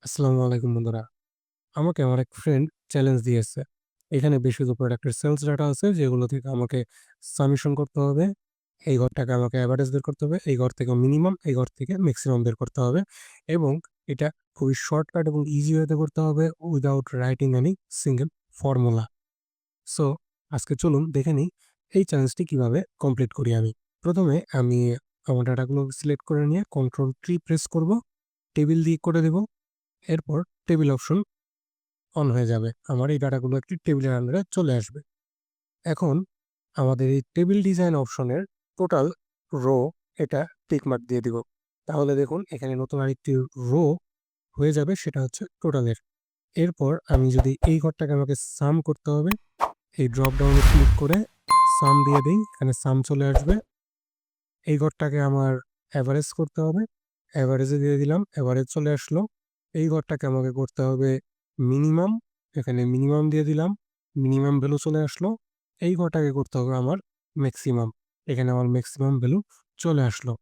আসসালামু আলাইকুম বন্ধুরা। আমাকে আমার এক ফ্রেন্ড চ্যালেঞ্জ দিয়েছে। এখানে বেশ কিছু প্রোডাক্টের সেলস ডাটা আছে যেগুলো থেকে আমাকে সামেশন করতে হবে। এই ঘরটাকে আমাকে এভারেজ বের করতে হবে। এই ঘর থেকে মিনিমাম, এই ঘর থেকে মেক্সিমাম বের করতে হবে এবং এটা খুবই শর্টকাট এবং ইজি ওয়েতে করতে হবে without writing any single formula. So আজকে চলুন দেখে নিই এই চ্যালেঞ্জটি কিভাবে কমপ্লিট করি আমি। প্রথমে আমি আমার ডাটাগুলো সিলেক্ট করে নিয়ে কন্ট্রোল ট্রি প্রেস করব। টেবিল দিয়ে করে দেব। এরপর টেবিল অপশন অন হয়ে যাবে। আমার এই ডাটাগুলো একটি টেবিলের আন্ডারে চলে আসবে। এখন আমাদের এই টেবিল ডিজাইন অপশনের টোটাল রো এটা টিক মার্ক দিয়ে দিব। তাহলে দেখুন এখানে নতুন আরেকটি রো হয়ে যাবে, সেটা হচ্ছে টোটালের। এরপর আমি যদি এই ঘরটাকে আমাকে সাম করতে হবে, এই ড্রপ ডাউনে ক্লিক করে সাম দিয়ে দিই, এখানে সাম চলে আসবে। এই ঘরটাকে আমার এভারেজ করতে হবে, এভারেজে দিয়ে দিলাম, এভারেজ চলে আসলো। এই ঘরটাকে আমাকে করতে হবে মিনিমাম, এখানে মিনিমাম দিয়ে দিলাম, মিনিমাম ভ্যালু চলে আসলো। এই ঘরটাকে করতে হবে আমার ম্যাক্সিমাম, এখানে আমার ম্যাক্সিমাম ভ্যালু চলে আসলো।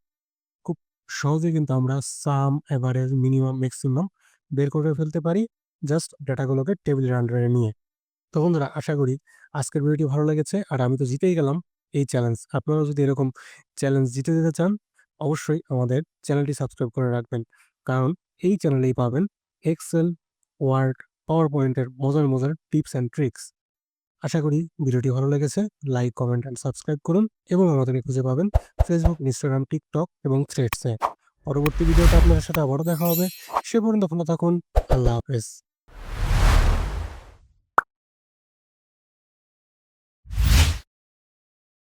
খুব সহজে কিন্তু আমরা সাম, এভারেজ, মিনিমাম, ম্যাক্সিমাম বের করে ফেলতে পারি জাস্ট ডেটাগুলোকে টেবিলের আন্ডারে নিয়ে। তো বন্ধুরা, আশা করি আজকের ভিডিওটি ভালো লেগেছে। আর আমি তো জিতেই গেলাম এই চ্যালেঞ্জ। আপনারাও যদি এরকম চ্যালেঞ্জ জিতে যেতে চান, অবশ্যই আমাদের চ্যানেলটি সাবস্ক্রাইব করে রাখবেন। কারণ এই চ্যানেলেই পাবেন এক্সেল, ওয়ার্ড, পাওয়ার পয়েন্টের মজার মজার টিপস অ্যান্ড ট্রিক্স। আশা করি ভিডিওটি ভালো লেগেছে। লাইক, কমেন্ট অ্যান্ড সাবস্ক্রাইব করুন এবং আমাদেরকে খুঁজে পাবেন ফেসবুক, ইনস্টাগ্রাম, টিকটক এবং থ্রেডসে। পরবর্তী ভিডিওতে আপনাদের সাথে আবারও দেখা হবে। সে পর্যন্ত ভালো থাকুন। আল্লাহ হাফেজ।